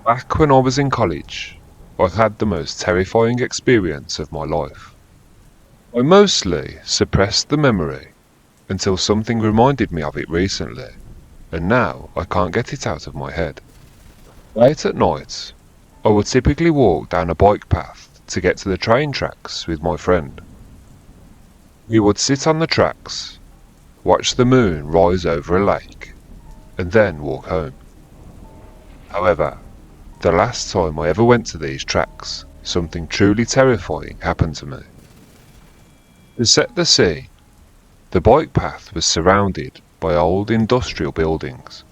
Back when I was in college, I had the most terrifying experience of my life. I mostly suppressed the memory until something reminded me of it recently, and now I can't get it out of my head. Late at night, I would typically walk down a bike path to get to the train tracks with my friend. We would sit on the tracks, watch the moon rise over a lake, and then walk home. However, the last time I ever went to these tracks, something truly terrifying happened to me. To set the scene, the bike path was surrounded by old industrial buildings,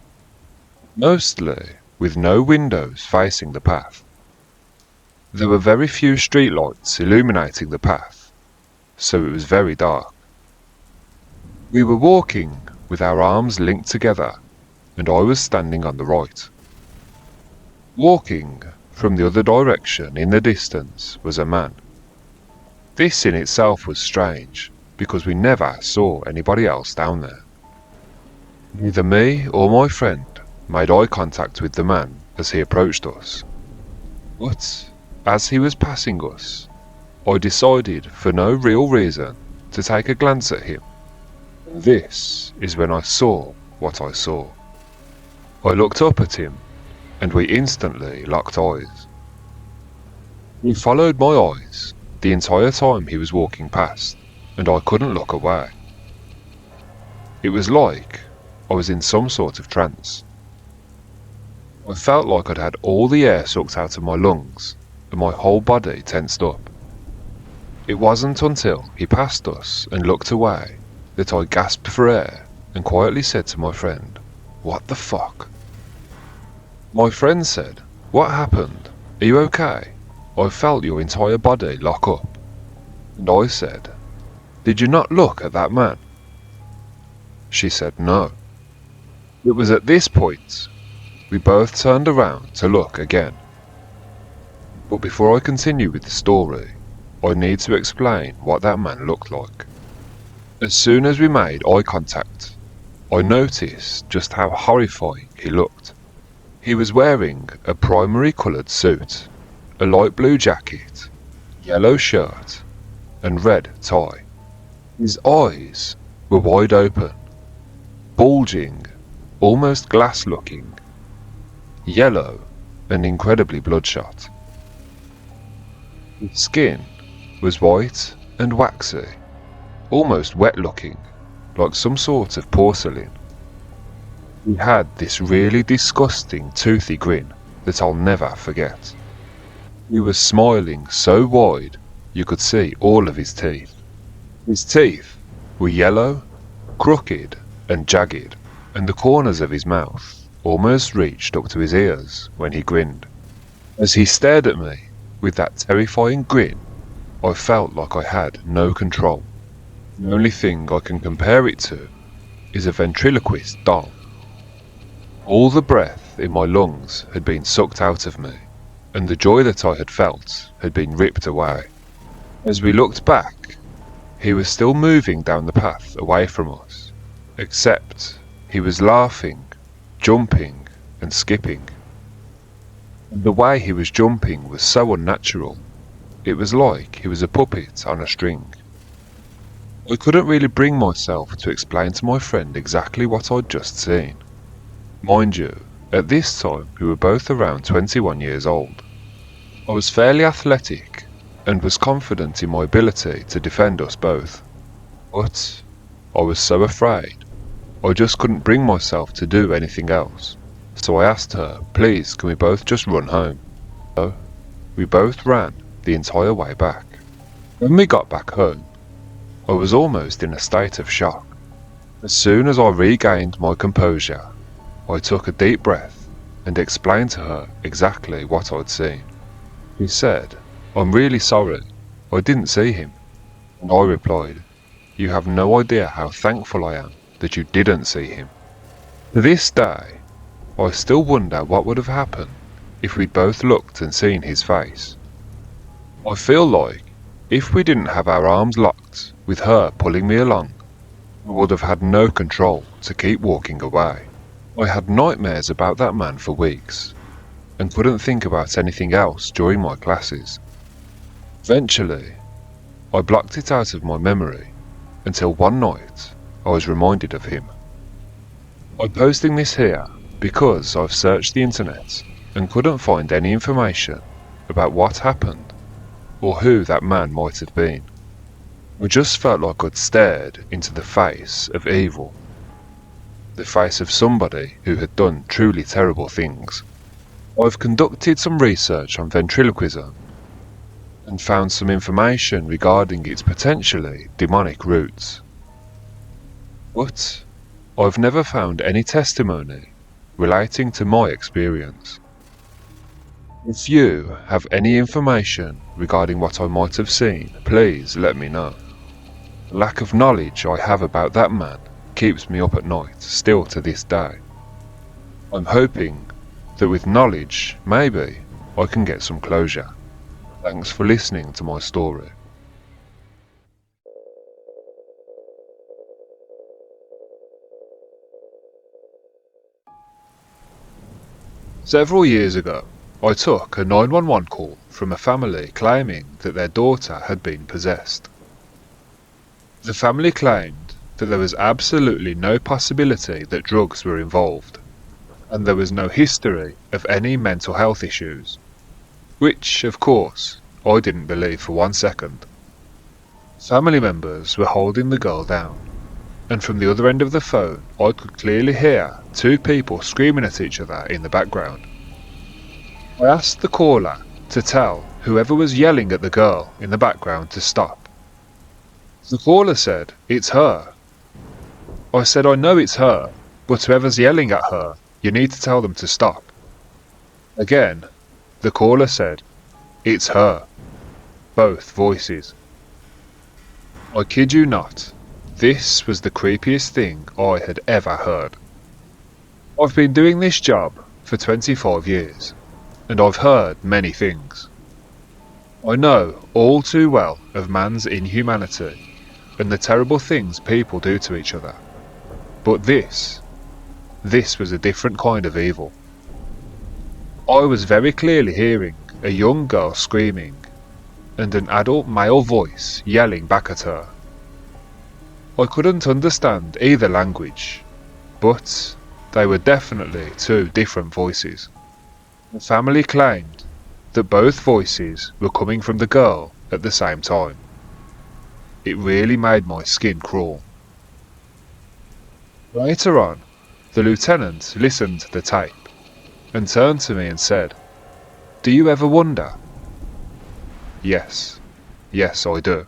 mostly with no windows facing the path. There were very few streetlights illuminating the path, so it was very dark. We were walking with our arms linked together, and I was standing on the right. Walking from the other direction in the distance was a man. This in itself was strange, because we never saw anybody else down there. Neither me or my friend made eye contact with the man as he approached us. But as he was passing us, I decided for no real reason to take a glance at him. And this is when I saw what I saw. I looked up at him, and we instantly locked eyes. He followed my eyes the entire time he was walking past, and I couldn't look away. It was like I was in some sort of trance. I felt like I'd had all the air sucked out of my lungs, and my whole body tensed up. It wasn't until he passed us and looked away that I gasped for air and quietly said to my friend, "What the fuck?" My friend said, "What happened? Are you okay? I felt your entire body lock up." And I said, "Did you not look at that man?" She said no. It was at this point we both turned around to look again. But before I continue with the story, I need to explain what that man looked like. As soon as we made eye contact, I noticed just how horrifying he looked. He was wearing a primary coloured suit, a light blue jacket, yellow shirt, and red tie. His eyes were wide open, bulging, almost glass-looking, yellow and incredibly bloodshot. His skin was white and waxy, almost wet-looking, like some sort of porcelain. He had this really disgusting toothy grin that I'll never forget. He was smiling so wide you could see all of his teeth. His teeth were yellow, crooked and jagged, and the corners of his mouth almost reached up to his ears when he grinned. As he stared at me with that terrifying grin, I felt like I had no control. The only thing I can compare it to is a ventriloquist doll. All the breath in my lungs had been sucked out of me, and the joy that I had felt had been ripped away. As we looked back, he was still moving down the path away from us, except he was laughing, jumping and skipping. And the way he was jumping was so unnatural. It was like he was a puppet on a string. I couldn't really bring myself to explain to my friend exactly what I'd just seen. Mind you, at this time we were both around 21 years old. I was fairly athletic and was confident in my ability to defend us both. But I was so afraid, I just couldn't bring myself to do anything else. So I asked her, "Please, can we both just run home?" So we both ran the entire way back. When we got back home, I was almost in a state of shock. As soon as I regained my composure, I took a deep breath and explained to her exactly what I'd seen. She said, "I'm really sorry, I didn't see him." And I replied, "You have no idea how thankful I am that you didn't see him." To this day, I still wonder what would have happened if we'd both looked and seen his face. I feel like if we didn't have our arms locked with her pulling me along, we would have had no control to keep walking away. I had nightmares about that man for weeks, and couldn't think about anything else during my classes. Eventually, I blocked it out of my memory until one night I was reminded of him. I'm posting this here because I've searched the internet and couldn't find any information about what happened or who that man might have been. I just felt like I'd stared into the face of evil. The face of somebody who had done truly terrible things. I've conducted some research on ventriloquism and found some information regarding its potentially demonic roots. But I've never found any testimony relating to my experience. If you have any information regarding what I might have seen, please let me know. The lack of knowledge I have about that man keeps me up at night, still to this day. I'm hoping that with knowledge, maybe, I can get some closure. Thanks for listening to my story. Several years ago, I took a 911 call from a family claiming that their daughter had been possessed. The family claimed that there was absolutely no possibility that drugs were involved, and there was no history of any mental health issues, which, of course, I didn't believe for 1 second. Family members were holding the girl down, and from the other end of the phone I could clearly hear two people screaming at each other in the background. I asked the caller to tell whoever was yelling at the girl in the background to stop. The caller said, "It's her." I said, "I know it's her, but whoever's yelling at her, you need to tell them to stop." Again, the caller said, "It's her." Both voices. I kid you not, this was the creepiest thing I had ever heard. I've been doing this job for 25 years, and I've heard many things. I know all too well of man's inhumanity and the terrible things people do to each other. But this was a different kind of evil. I was very clearly hearing a young girl screaming and an adult male voice yelling back at her. I couldn't understand either language, but they were definitely two different voices. The family claimed that both voices were coming from the girl at the same time. It really made my skin crawl. Later on, the lieutenant listened to the tape and turned to me and said, "Do you ever wonder?" Yes, I do.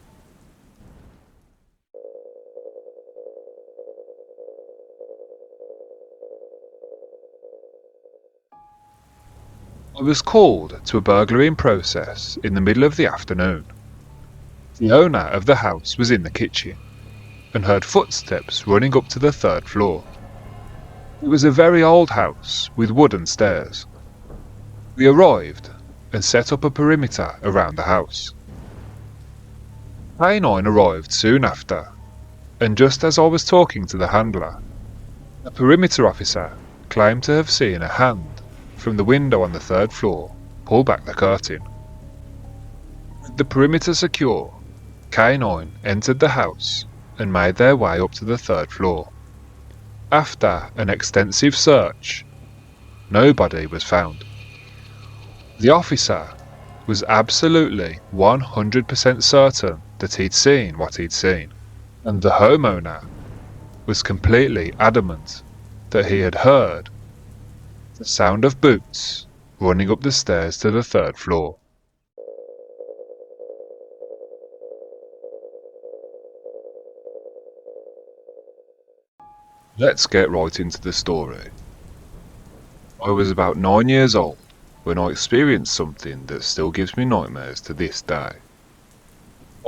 I was called to a burglary process in the middle of the afternoon. The owner of the house was in the kitchen and heard footsteps running up to the 3rd floor. It was a very old house with wooden stairs. We arrived and set up a perimeter around the house. K9 arrived soon after, and just as I was talking to the handler, a perimeter officer claimed to have seen a hand from the window on the 3rd floor pull back the curtain. With the perimeter secure, K9 entered the house and made their way up to the 3rd floor. After an extensive search, nobody was found. The officer was absolutely 100% certain that he'd seen what he'd seen, and the homeowner was completely adamant that he had heard the sound of boots running up the stairs to the 3rd floor. Let's get right into the story. I was about 9 years old when I experienced something that still gives me nightmares to this day.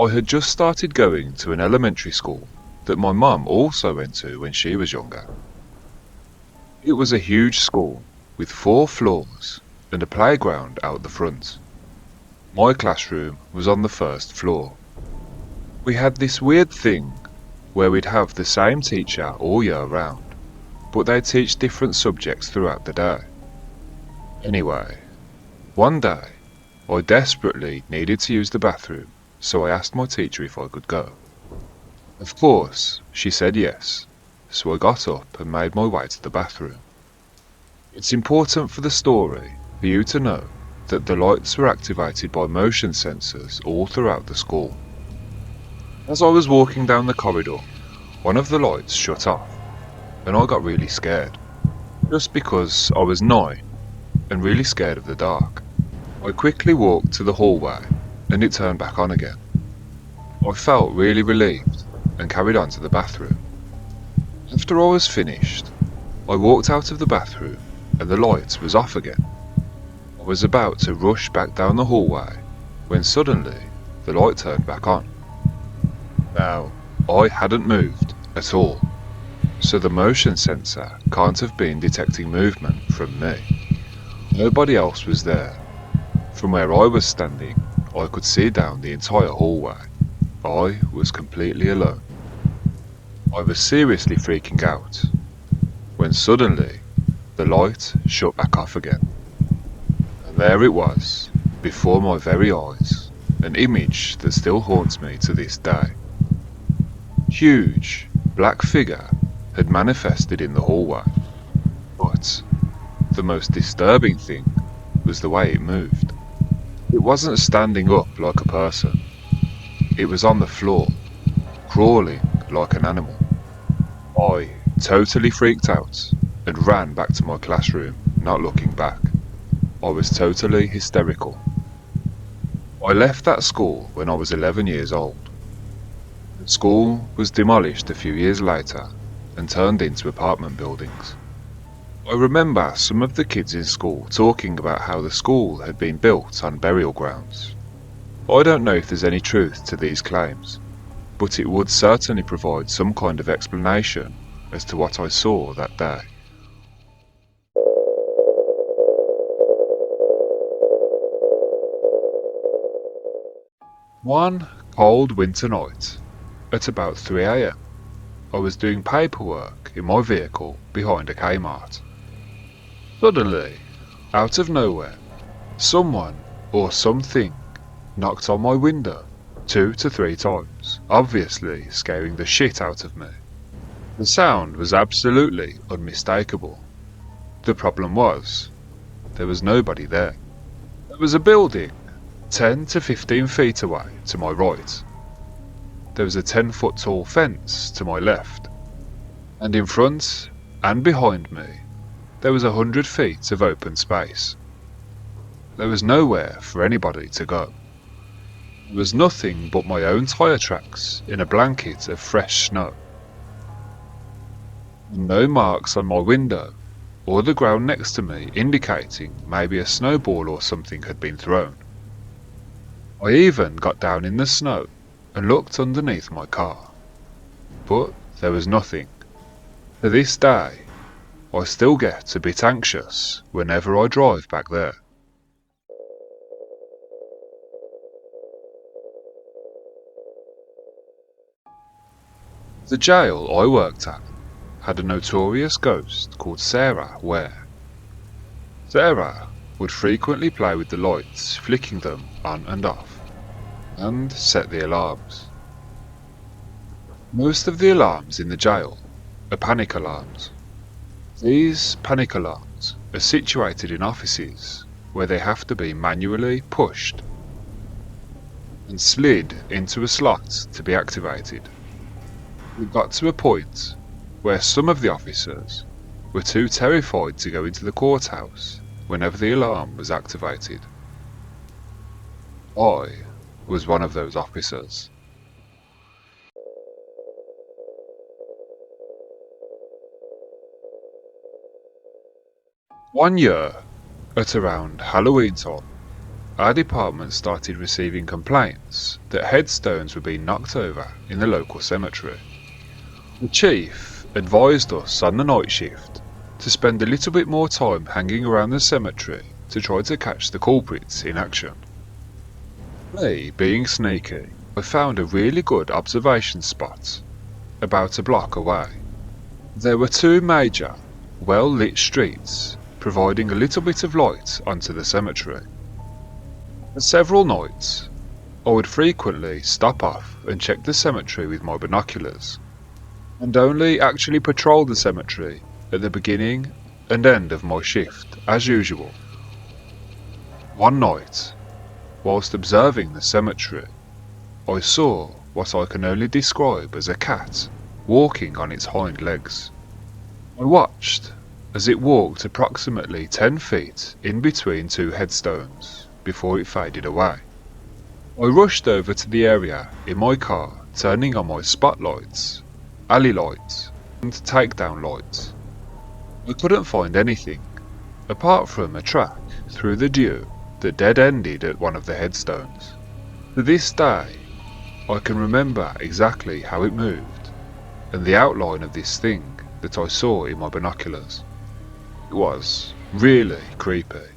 I had just started going to an elementary school that my mum also went to when she was younger. It was a huge school with 4 floors and a playground out the front. My classroom was on the 1st floor. We had this weird thing where we'd have the same teacher all year round, but they'd teach different subjects throughout the day. Anyway, One day, I desperately needed to use the bathroom, so I asked my teacher if I could go. Of course, she said yes, so I got up and made my way to the bathroom. It's important for the story for you to know that the lights were activated by motion sensors all throughout the school. As I was walking down the corridor, one of the lights shut off, and I got really scared, just because I was 9 and really scared of the dark. I quickly walked to the hallway and it turned back on again. I felt really relieved and carried on to the bathroom. After I was finished, I walked out of the bathroom and the light was off again. I was about to rush back down the hallway when suddenly the light turned back on. Now, I hadn't moved at all, so the motion sensor can't have been detecting movement from me. Nobody else was there. From where I was standing, I could see down the entire hallway. I was completely alone. I was seriously freaking out, when suddenly the light shut back off again. And there it was, before my very eyes, an image that still haunts me to this day. Huge, black figure had manifested in the hallway, but the most disturbing thing was the way it moved. It wasn't standing up like a person. It was on the floor, crawling like an animal. I totally freaked out and ran back to my classroom, not looking back. I was totally hysterical. I left that school when I was 11 years old. The school was demolished a few years later and turned into apartment buildings. I remember some of the kids in school talking about how the school had been built on burial grounds. I don't know if there's any truth to these claims, but it would certainly provide some kind of explanation as to what I saw that day. One cold winter night, at about 3 AM, I was doing paperwork in my vehicle behind a Kmart. Suddenly, out of nowhere, someone or something knocked on my window 2 to 3 times, obviously scaring the shit out of me. The sound was absolutely unmistakable. The problem was, there was nobody there. There was a building 10 to 15 feet away to my right. There was a 10-foot tall fence to my left, and in front and behind me there was 100 feet of open space. There was nowhere for anybody to go. There was nothing but my own tyre tracks in a blanket of fresh snow. No marks on my window or the ground next to me indicating maybe a snowball or something had been thrown. I even got down in the snow and looked underneath my car, but there was nothing. To this day, I still get a bit anxious whenever I drive back there. The jail I worked at had a notorious ghost called Sarah Ware. Sarah would frequently play with the lights, flicking them on and off, and set the alarms. Most of the alarms in the jail are panic alarms. These panic alarms are situated in offices where they have to be manually pushed and slid into a slot to be activated. It got to a point where some of the officers were too terrified to go into the courthouse whenever the alarm was activated. I was one of those officers. One year, at around Halloween time, our department started receiving complaints that headstones were being knocked over in the local cemetery. The chief advised us on the night shift to spend a little bit more time hanging around the cemetery to try to catch the culprits in action. Me, being sneaky, I found a really good observation spot about a block away. There were 2 major, well-lit streets providing a little bit of light onto the cemetery. For several nights, I would frequently stop off and check the cemetery with my binoculars, and only actually patrol the cemetery at the beginning and end of my shift, as usual. One night, whilst observing the cemetery, I saw what I can only describe as a cat walking on its hind legs. I watched as it walked approximately 10 feet in between two headstones before it faded away. I rushed over to the area in my car, turning on my spotlights, alley lights and takedown lights. I couldn't find anything, apart from a track through the dew that dead-ended at one of the headstones. To this day, I can remember exactly how it moved, and the outline of this thing that I saw in my binoculars. It was really creepy.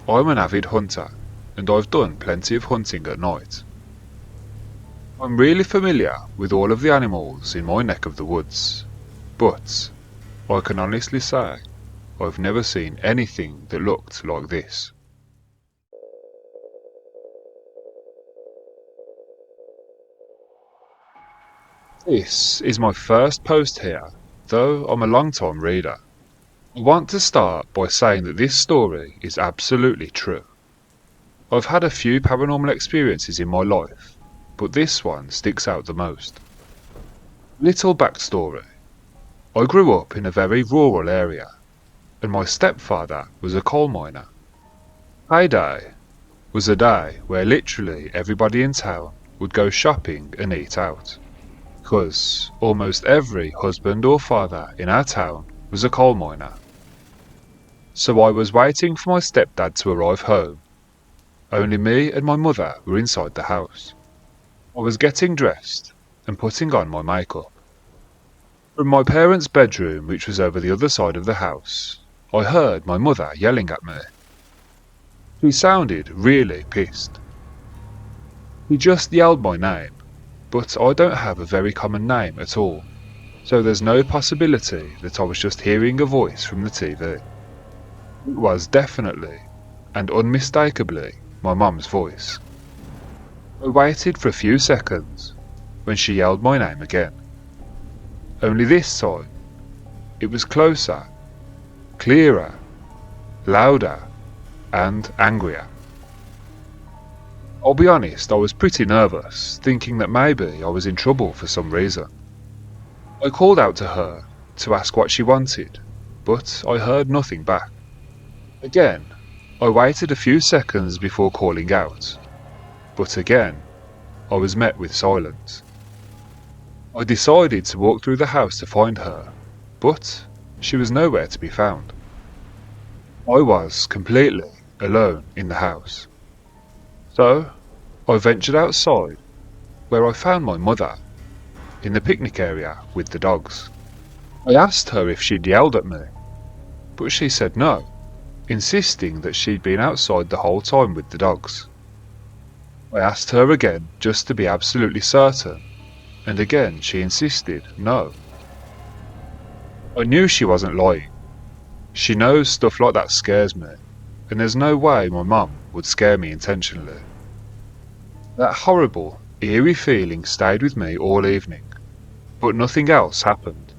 I'm an avid hunter, and I've done plenty of hunting at night. I'm really familiar with all of the animals in my neck of the woods, but I can honestly say I've never seen anything that looked like this. This is my first post here, though I'm a long-time reader. I want to start by saying that this story is absolutely true. I've had a few paranormal experiences in my life, but this one sticks out the most. Little backstory. I grew up in a very rural area, and my stepfather was a coal miner. Payday was a day where literally everybody in town would go shopping and eat out, because almost every husband or father in our town was a coal miner. So I was waiting for my stepdad to arrive home. Only me and my mother were inside the house. I was getting dressed and putting on my makeup. From my parents' bedroom, which was over the other side of the house, I heard my mother yelling at me. She sounded really pissed. She just yelled my name, but I don't have a very common name at all, so there's no possibility that I was just hearing a voice from the TV. It was definitely and unmistakably my mum's voice. I waited for a few seconds when she yelled my name again. Only this time, it was closer, clearer, louder, and angrier. I'll be honest, I was pretty nervous, thinking that maybe I was in trouble for some reason. I called out to her to ask what she wanted, but I heard nothing back. Again, I waited a few seconds before calling out, but again, I was met with silence. I decided to walk through the house to find her, but she was nowhere to be found. I was completely alone in the house. So, I ventured outside, where I found my mother, in the picnic area with the dogs. I asked her if she'd yelled at me, but she said no, insisting that she'd been outside the whole time with the dogs. I asked her again just to be absolutely certain, and again she insisted no. I knew she wasn't lying. She knows stuff like that scares me, and there's no way my mum would scare me intentionally. That horrible, eerie feeling stayed with me all evening, but nothing else happened.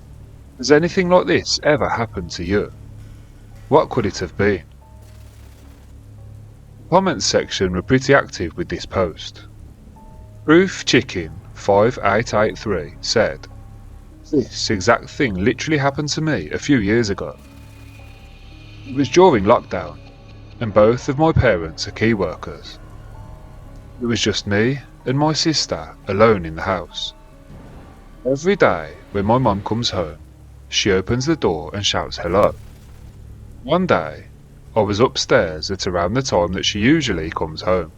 Has anything like this ever happened to you? What could it have been? The comments section were pretty active with this post. Proof Chicken 5883 said, "This exact thing literally happened to me a few years ago. It was during lockdown, and both of my parents are key workers. It was just me and my sister alone in the house. Every day when my mum comes home, she opens the door and shouts hello. One day, I was upstairs at around the time that she usually comes home.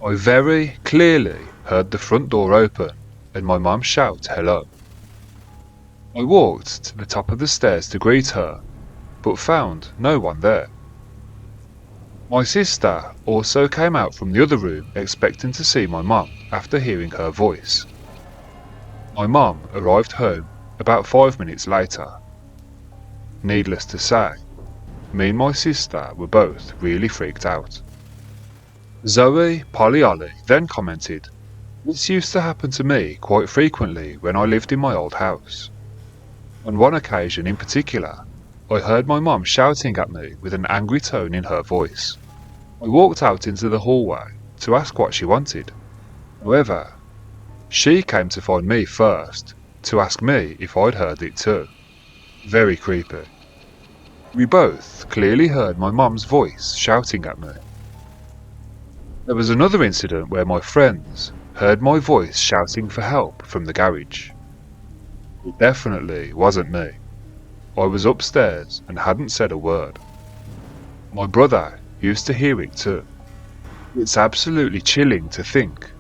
I very clearly heard the front door open and my mum shout hello. I walked to the top of the stairs to greet her, but found no one there. My sister also came out from the other room expecting to see my mum after hearing her voice. My mum arrived home about 5 minutes later. Needless to say, me and my sister were both really freaked out. Zoe Polioli then commented, "This used to happen to me quite frequently when I lived in my old house. On one occasion in particular, I heard my mum shouting at me with an angry tone in her voice. I walked out into the hallway to ask what she wanted. However, she came to find me first to ask me if I'd heard it too. Very creepy. We both clearly heard my mum's voice shouting at me. There was another incident where my friends heard my voice shouting for help from the garage. It definitely wasn't me. I was upstairs and hadn't said a word. My brother used to hear it too. It's absolutely chilling to think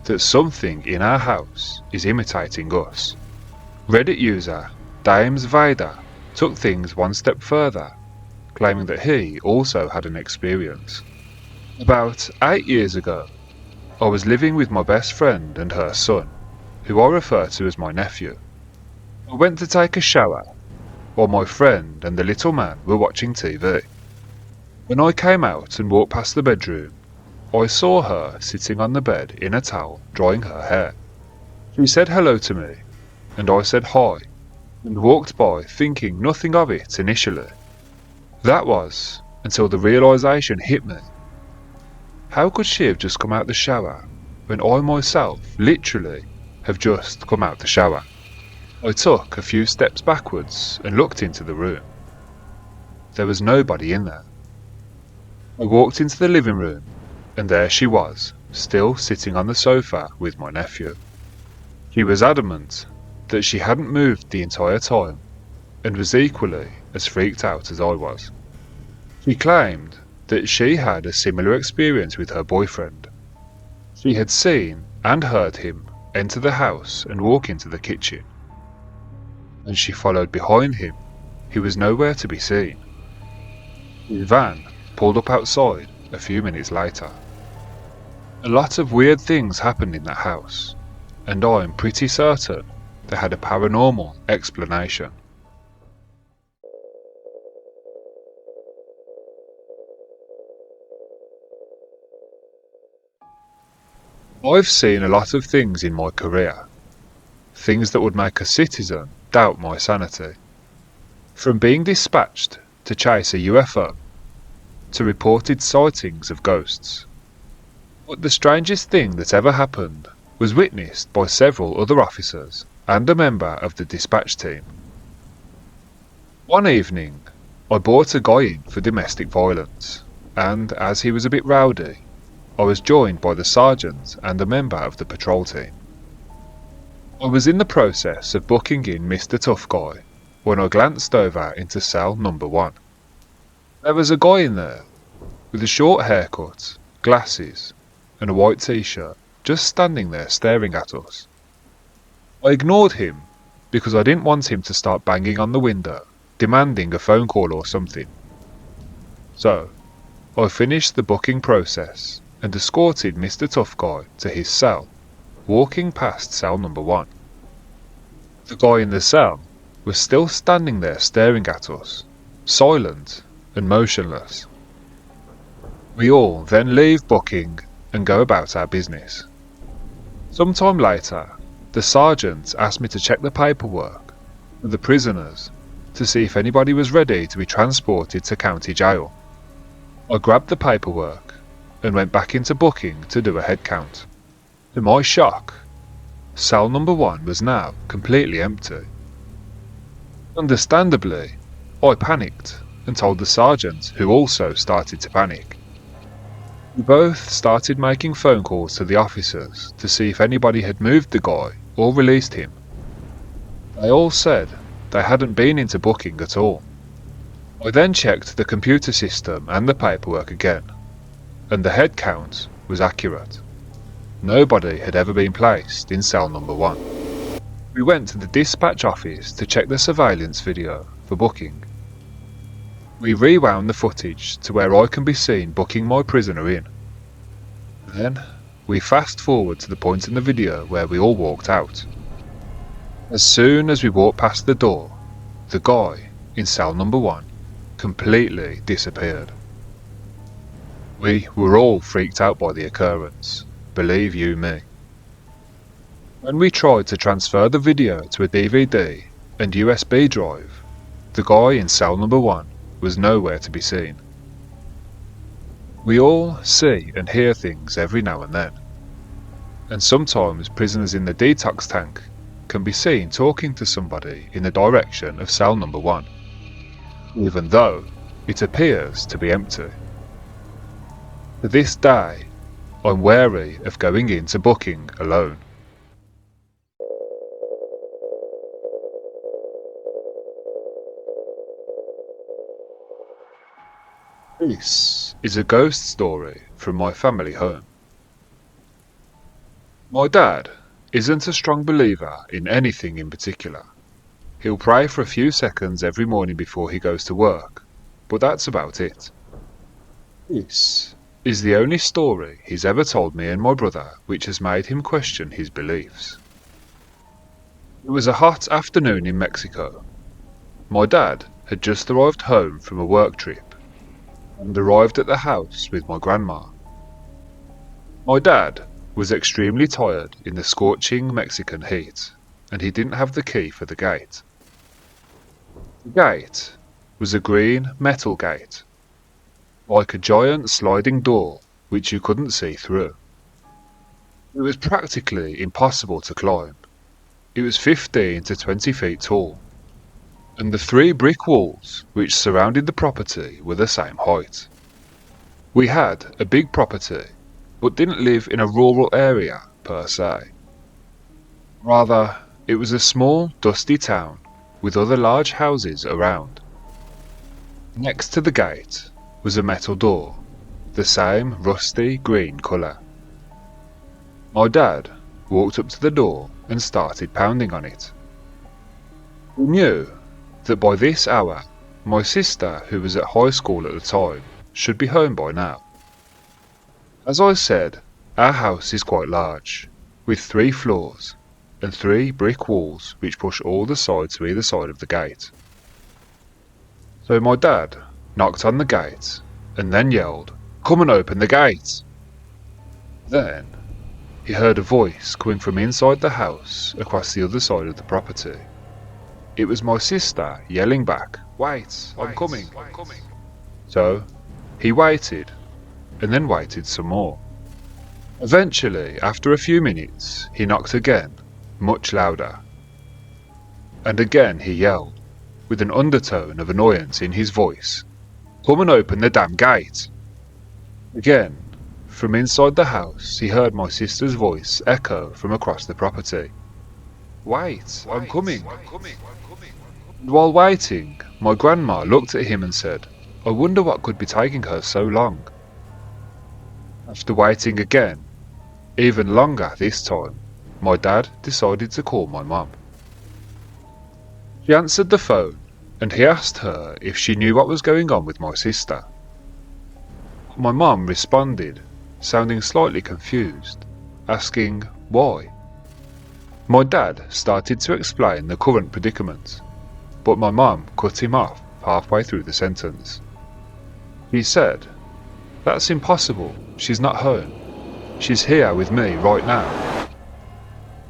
that something in our house is imitating us." Reddit user Dames Vader took things one step further, claiming that he also had an experience. "About 8 years ago, I was living with my best friend and her son, who I refer to as my nephew. I went to take a shower while my friend and the little man were watching TV. When I came out and walked past the bedroom, I saw her sitting on the bed in a towel drying her hair. She said hello to me, and I said hi, and walked by thinking nothing of it initially. That was until the realisation hit me. How could she have just come out the shower when I myself literally have just come out the shower? I took a few steps backwards and looked into the room. There was nobody in there. I walked into the living room, and there she was, still sitting on the sofa with my nephew. She was adamant that she hadn't moved the entire time, and was equally as freaked out as I was. She claimed that she had a similar experience with her boyfriend. She had seen and heard him enter the house and walk into the kitchen. And she followed behind him. He was nowhere to be seen. His van pulled up outside a few minutes later. A lot of weird things happened in that house, and I'm pretty certain they had a paranormal explanation." I've seen a lot of things in my career. Things that would make a citizen doubt my sanity. From being dispatched to chase a UFO, to reported sightings of ghosts. But the strangest thing that ever happened was witnessed by several other officers and a member of the dispatch team. One evening, I brought a guy in for domestic violence, and as he was a bit rowdy, I was joined by the sergeant and a member of the patrol team. I was in the process of booking in Mr. Tough Guy when I glanced over into cell number 1. There was a guy in there with a short haircut, glasses, and a white t-shirt, just standing there staring at us. I ignored him because I didn't want him to start banging on the window, demanding a phone call or something. So, I finished the booking process and escorted Mr. Tough Guy to his cell, walking past cell number 1. The guy in the cell was still standing there staring at us, silent and motionless. We all then leave booking and go about our business. Sometime later, the sergeant asked me to check the paperwork of the prisoners to see if anybody was ready to be transported to county jail. I grabbed the paperwork and went back into booking to do a head count. To my shock, cell number 1 was now completely empty. Understandably, I panicked and told the sergeant, who also started to panic. We both started making phone calls to the officers to see if anybody had moved the guy or released him. They all said they hadn't been into booking at all. I then checked the computer system and the paperwork again, and the head count was accurate. Nobody had ever been placed in cell number 1. We went to the dispatch office to check the surveillance video for booking. We rewound the footage to where I can be seen booking my prisoner in. Then, we fast forward to the point in the video where we all walked out. As soon as we walked past the door, the guy in cell number 1 completely disappeared. We were all freaked out by the occurrence, believe you me. When we tried to transfer the video to a DVD and USB drive, the guy in cell number 1 was nowhere to be seen. We all see and hear things every now and then, and sometimes prisoners in the detox tank can be seen talking to somebody in the direction of cell number 1, even though it appears to be empty. To this day, I'm wary of going into booking alone. This is a ghost story from my family home. My dad isn't a strong believer in anything in particular. He'll pray for a few seconds every morning before he goes to work, but that's about it. This is the only story he's ever told me and my brother which has made him question his beliefs. It was a hot afternoon in Mexico. My dad had just arrived home from a work trip and arrived at the house with my grandma. My dad was extremely tired in the scorching Mexican heat, and he didn't have the key for the gate. The gate was a green metal gate, like a giant sliding door which you couldn't see through. It was practically impossible to climb. It was 15 to 20 feet tall, and the 3 brick walls which surrounded the property were the same height. We had a big property, but didn't live in a rural area per se. Rather, it was a small, dusty town with other large houses around. Next to the gate was a metal door, the same rusty green colour. My dad walked up to the door and started pounding on it. We knew that by this hour, my sister, who was at high school at the time, should be home by now. As I said, our house is quite large, with 3 floors and 3 brick walls which push all the sides to either side of the gate. So my dad knocked on the gate and then yelled, "Come and open the gate!" Then he heard a voice coming from inside the house across the other side of the property. It was my sister yelling back, "Wait, I'm coming." So he waited, and then waited some more. Eventually, after a few minutes, he knocked again, much louder. And again he yelled, with an undertone of annoyance in his voice, "Come and open the damn gate!" Again, from inside the house, he heard my sister's voice echo from across the property. "Wait, I'm coming." And while waiting, my grandma looked at him and said, "I wonder what could be taking her so long." After waiting again, even longer this time, my dad decided to call my mum. She answered the phone, and he asked her if she knew what was going on with my sister. My mum responded, sounding slightly confused, asking why. My dad started to explain the current predicament, but my mum cut him off halfway through the sentence. He said, "That's impossible, she's not home. She's here with me right now."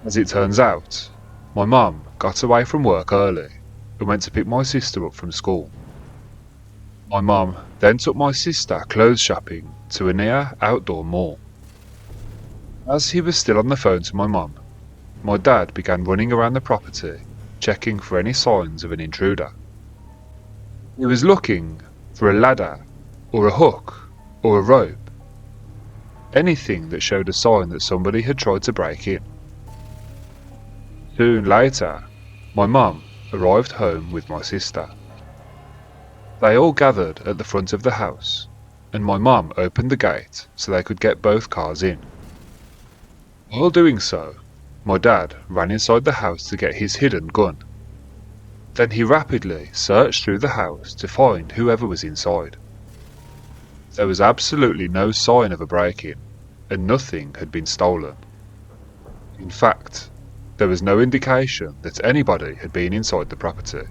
As it turns out, my mum got away from work early and went to pick my sister up from school. My mum then took my sister clothes shopping to a near outdoor mall. As he was still on the phone to my mum, my dad began running around the property, checking for any signs of an intruder. He was looking for a ladder, or a hook, or a rope. Anything that showed a sign that somebody had tried to break in. Soon later, my mum arrived home with my sister. They all gathered at the front of the house, and my mum opened the gate so they could get both cars in. While doing so, my dad ran inside the house to get his hidden gun. Then he rapidly searched through the house to find whoever was inside. There was absolutely no sign of a break-in, and nothing had been stolen. In fact, there was no indication that anybody had been inside the property.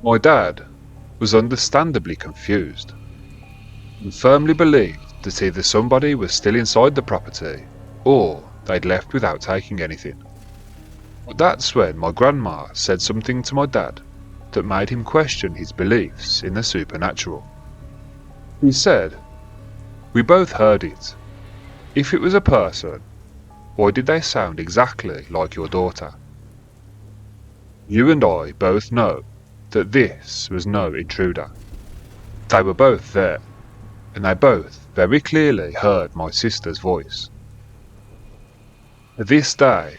My dad was understandably confused. and firmly believed that either somebody was still inside the property or they'd left without taking anything. But that's when my grandma said something to my dad that made him question his beliefs in the supernatural. He said, "We both heard it. If it was a person, why did they sound exactly like your daughter? You and I both know that this was no intruder. They were both there, and they both very clearly heard my sister's voice. To this day,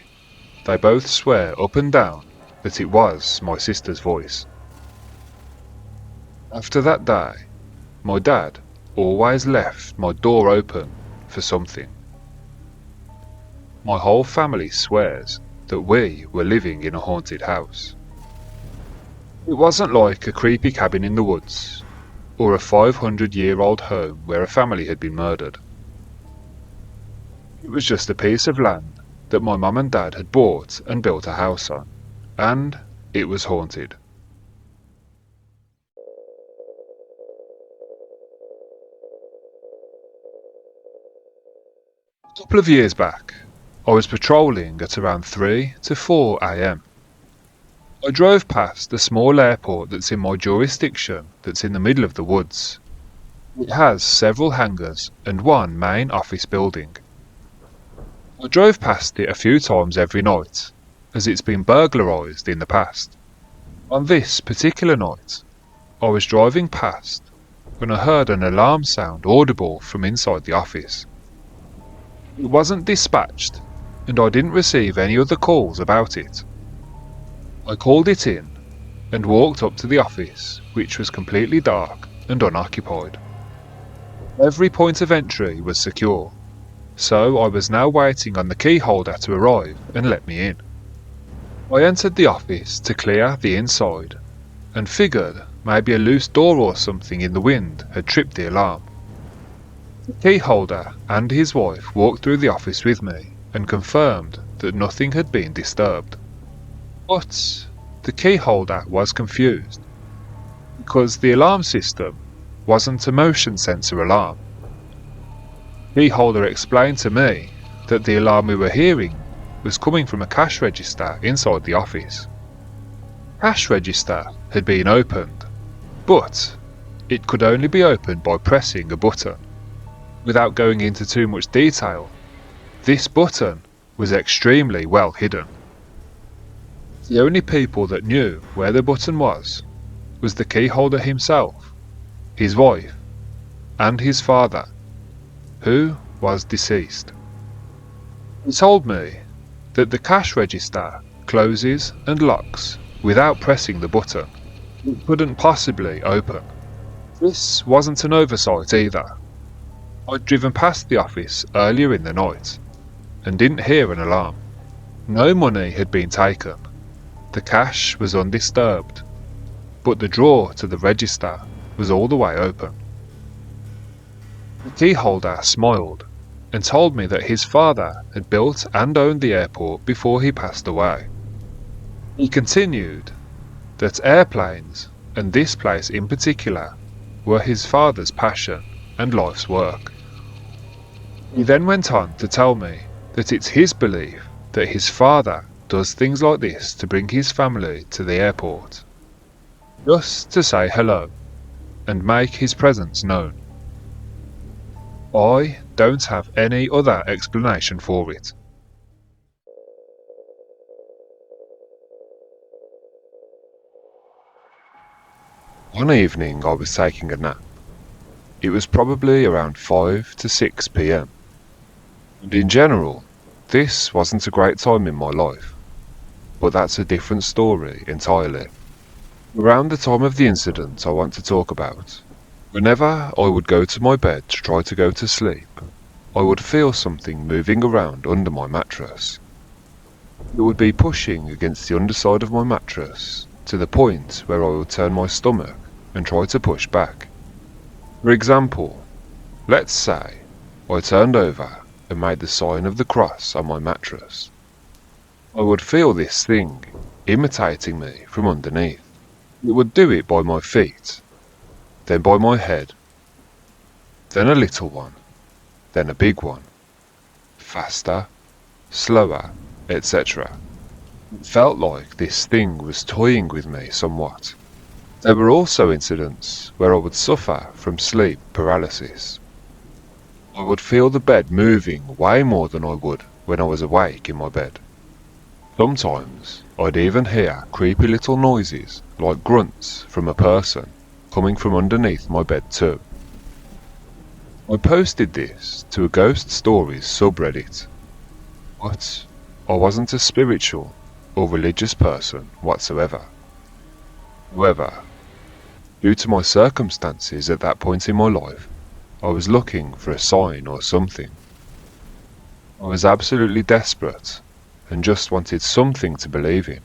they both swear up and down that it was my sister's voice." After that day, my dad always left my door open for something. My whole family swears that we were living in a haunted house. It wasn't like a creepy cabin in the woods, or a 500-year-old home where a family had been murdered. It was just a piece of land that my mum and dad had bought and built a house on, and it was haunted. A couple of years back, I was patrolling at around 3 to 4 a.m. I drove past a small airport that's in my jurisdiction that's in the middle of the woods. It has several hangars and one main office building. I drove past it a few times every night, as it's been burglarised in the past. On this particular night, I was driving past when I heard an alarm sound audible from inside the office. It wasn't dispatched, and I didn't receive any other calls about it. I called it in and walked up to the office, which was completely dark and unoccupied. Every point of entry was secure, so I was now waiting on the key holder to arrive and let me in. I entered the office to clear the inside, and figured maybe a loose door or something in the wind had tripped the alarm. The key holder and his wife walked through the office with me and confirmed that nothing had been disturbed. But the key holder was confused, because the alarm system wasn't a motion sensor alarm. The key holder explained to me that the alarm we were hearing was coming from a cash register inside the office. The cash register had been opened, but it could only be opened by pressing a button. Without going into too much detail, this button was extremely well hidden. The only people that knew where the button was the key holder himself, his wife, and his father, who was deceased. He told me that the cash register closes and locks without pressing the button. It couldn't possibly open. This wasn't an oversight either. I'd driven past the office earlier in the night and didn't hear an alarm. No money had been taken. The cash was undisturbed, but the drawer to the register was all the way open. The key holder smiled and told me that his father had built and owned the airport before he passed away. He continued that airplanes, and this place in particular, were his father's passion and life's work. He then went on to tell me that it's his belief that his father does things like this to bring his family to the airport, just to say hello and make his presence known. I don't have any other explanation for it. One evening I was taking a nap. It was probably around 5 to 6 p.m. And in general, this wasn't a great time in my life. But that's a different story entirely. Around the time of the incident I want to talk about, whenever I would go to my bed to try to go to sleep, I would feel something moving around under my mattress. It would be pushing against the underside of my mattress to the point where I would turn my stomach and try to push back. For example, let's say I turned over and made the sign of the cross on my mattress. I would feel this thing imitating me from underneath. It would do it by my feet, then by my head, then a little one, then a big one, faster, slower, etc. It felt like this thing was toying with me somewhat. There were also incidents where I would suffer from sleep paralysis. I would feel the bed moving way more than I would when I was awake in my bed. Sometimes I'd even hear creepy little noises like grunts from a person coming from underneath my bed too. I posted this to a Ghost Stories subreddit, but I wasn't a spiritual or religious person whatsoever. However, due to my circumstances at that point in my life, I was looking for a sign or something. I was absolutely desperate and just wanted something to believe in.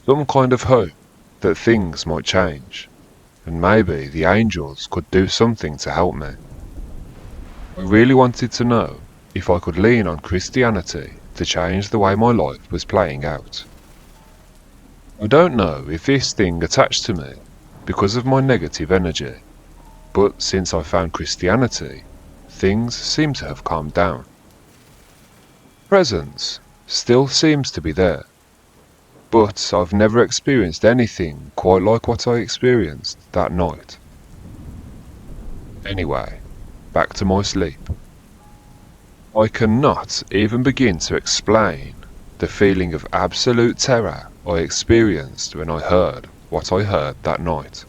Some kind of hope that things might change, and maybe the angels could do something to help me. I really wanted to know if I could lean on Christianity to change the way my life was playing out. I don't know if this thing attached to me because of my negative energy, but since I found Christianity, things seem to have calmed down. Presence still seems to be there, but I've never experienced anything quite like what I experienced that night. Anyway, back to my sleep. I cannot even begin to explain the feeling of absolute terror I experienced when I heard what I heard that night.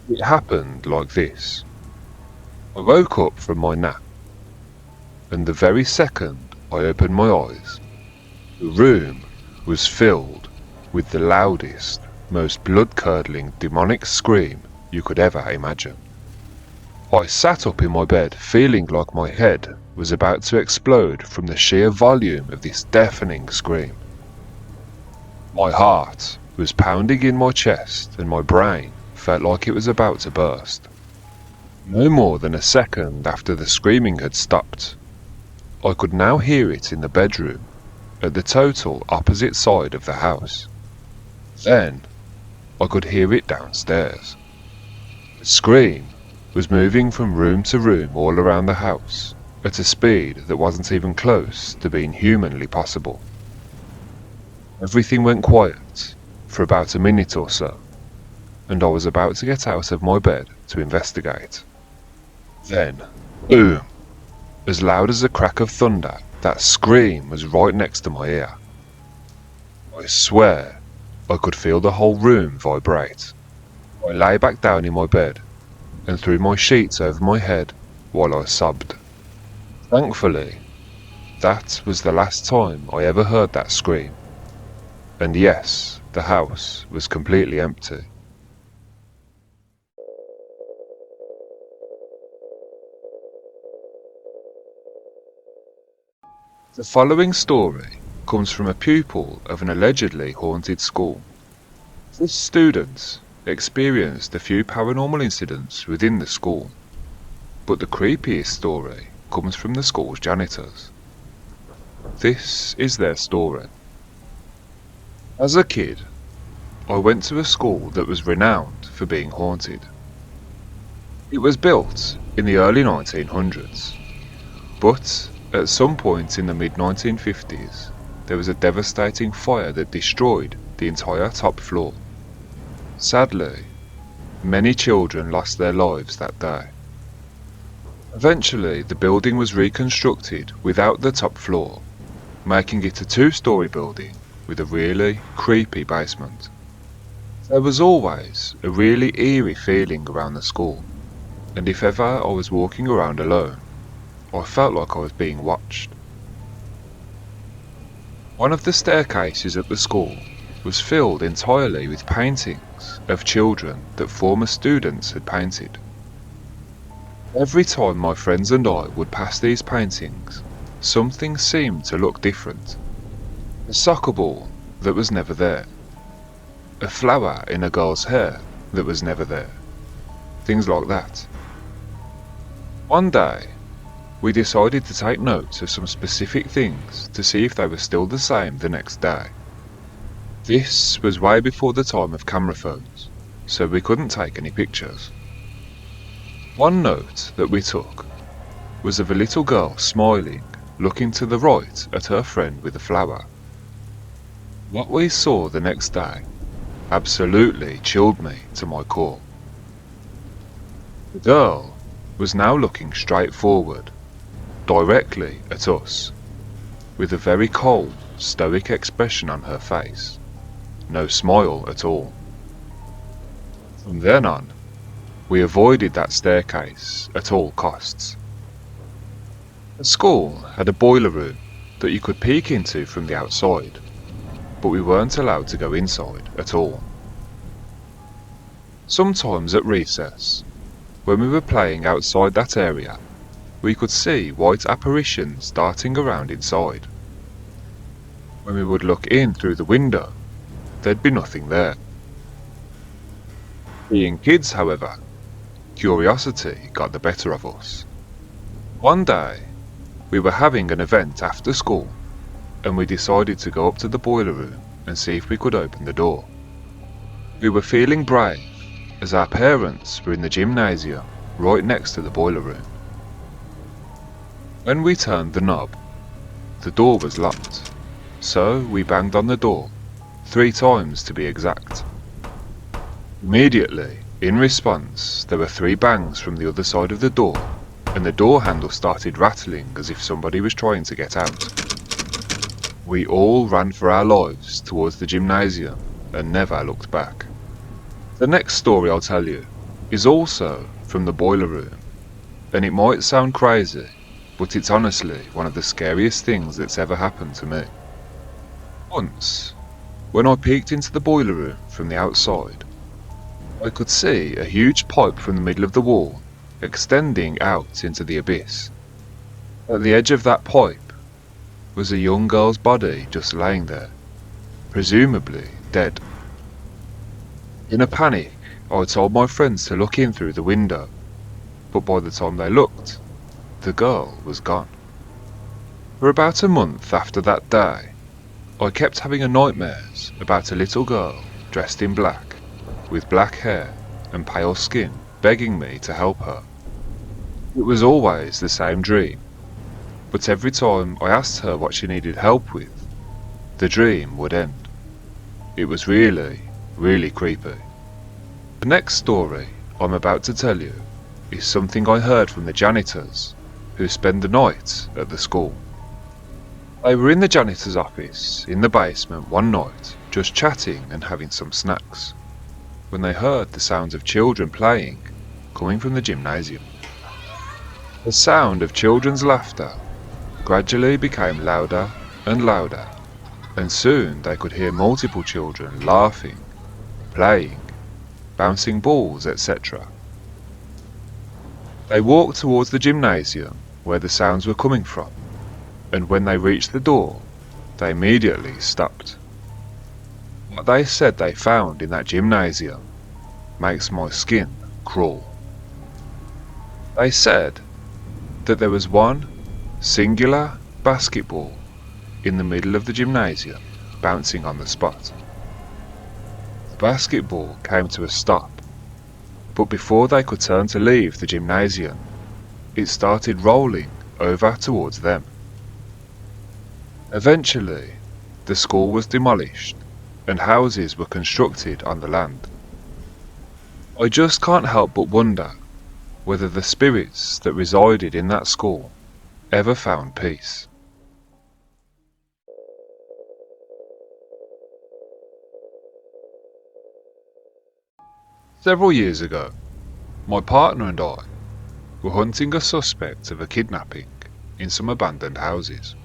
It happened like this. I woke up from my nap, and the very second I opened my eyes, the room was filled with the loudest, most blood-curdling demonic scream you could ever imagine. I sat up in my bed feeling like my head was about to explode from the sheer volume of this deafening scream. My heart was pounding in my chest and my brain felt like it was about to burst. No more than a second after the screaming had stopped, I could now hear it in the bedroom at the total opposite side of the house. Then I could hear it downstairs. The scream was moving from room to room all around the house at a speed that wasn't even close to being humanly possible. Everything went quiet for about a minute or so, and I was about to get out of my bed to investigate. Then, boom! As loud as a crack of thunder, that scream was right next to my ear. I swear I could feel the whole room vibrate. I lay back down in my bed and threw my sheets over my head while I sobbed. Thankfully, that was the last time I ever heard that scream. And yes, the house was completely empty. The following story comes from a pupil of an allegedly haunted school. This student experienced a few paranormal incidents within the school, but the creepiest story comes from the school's janitors. This is their story. As a kid, I went to a school that was renowned for being haunted. It was built in the early 1900s, but at some point in the mid-1950s, there was a devastating fire that destroyed the entire top floor. Sadly, many children lost their lives that day. Eventually, the building was reconstructed without the top floor, making it a two-story building with a really creepy basement. There was always a really eerie feeling around the school, and if ever I was walking around alone, I felt like I was being watched. One of the staircases at the school was filled entirely with paintings of children that former students had painted. Every time my friends and I would pass these paintings, something seemed to look different. A soccer ball that was never there. A flower in a girl's hair that was never there. Things like that. One day, we decided to take note of some specific things to see if they were still the same the next day. This was way before the time of camera phones, so we couldn't take any pictures. One note that we took was of a little girl smiling, looking to the right at her friend with a flower. What we saw the next day absolutely chilled me to my core. The girl was now looking straight forward, directly at us, with a very cold, stoic expression on her face, no smile at all. From then on, we avoided that staircase at all costs. The school had a boiler room that you could peek into from the outside, but we weren't allowed to go inside at all. Sometimes at recess, when we were playing outside that area, we could see white apparitions darting around inside. When we would look in through the window, there'd be nothing there. Being kids, however, curiosity got the better of us. One day, we were having an event after school, and we decided to go up to the boiler room and see if we could open the door. We were feeling brave, as our parents were in the gymnasium right next to the boiler room. When we turned the knob, the door was locked, so we banged on the door, 3 times to be exact. Immediately, in response, there were 3 bangs from the other side of the door, and the door handle started rattling as if somebody was trying to get out. We all ran for our lives towards the gymnasium and never looked back. The next story I'll tell you is also from the boiler room, and it might sound crazy, but it's honestly one of the scariest things that's ever happened to me. Once, when I peeked into the boiler room from the outside, I could see a huge pipe from the middle of the wall extending out into the abyss. At the edge of that pipe was a young girl's body just laying there, presumably dead. In a panic, I told my friends to look in through the window, but by the time they looked, the girl was gone. For about a month after that day, I kept having nightmares about a little girl dressed in black, with black hair and pale skin, begging me to help her. It was always the same dream, but every time I asked her what she needed help with, the dream would end. It was really, really creepy. The next story I'm about to tell you is something I heard from the janitors who spend the night at the school. They were in the janitor's office in the basement one night, just chatting and having some snacks, when they heard the sounds of children playing coming from the gymnasium. The sound of children's laughter gradually became louder and louder, and soon they could hear multiple children laughing, playing, bouncing balls, etc. They walked towards the gymnasium where the sounds were coming from, and when they reached the door, they immediately stopped. What they said they found in that gymnasium makes my skin crawl. They said that there was one singular basketball in the middle of the gymnasium bouncing on the spot. The basketball came to a stop, but before they could turn to leave the gymnasium, it started rolling over towards them. Eventually, the school was demolished and houses were constructed on the land. I just can't help but wonder whether the spirits that resided in that school ever found peace. Several years ago, my partner and I were hunting a suspect of a kidnapping in some abandoned houses.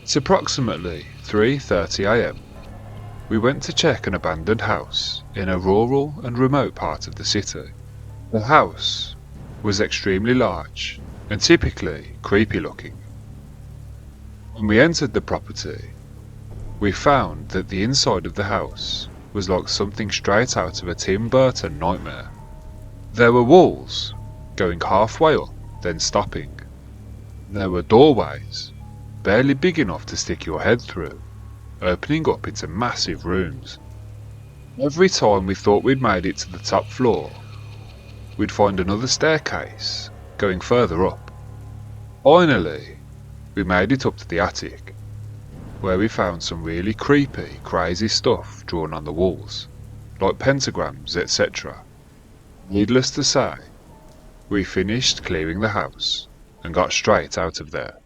It's approximately 3:30 AM. We went to check an abandoned house in a rural and remote part of the city. The house was extremely large and typically creepy looking. When we entered the property, we found that the inside of the house was like something straight out of a Tim Burton nightmare. There were walls going halfway up, then stopping. There were doorways barely big enough to stick your head through, opening up into massive rooms. Every time we thought we'd made it to the top floor, we'd find another staircase going further up. Finally, we made it up to the attic, where we found some really creepy, crazy stuff drawn on the walls, like pentagrams, etc. Needless to say, we finished clearing the house and got straight out of there.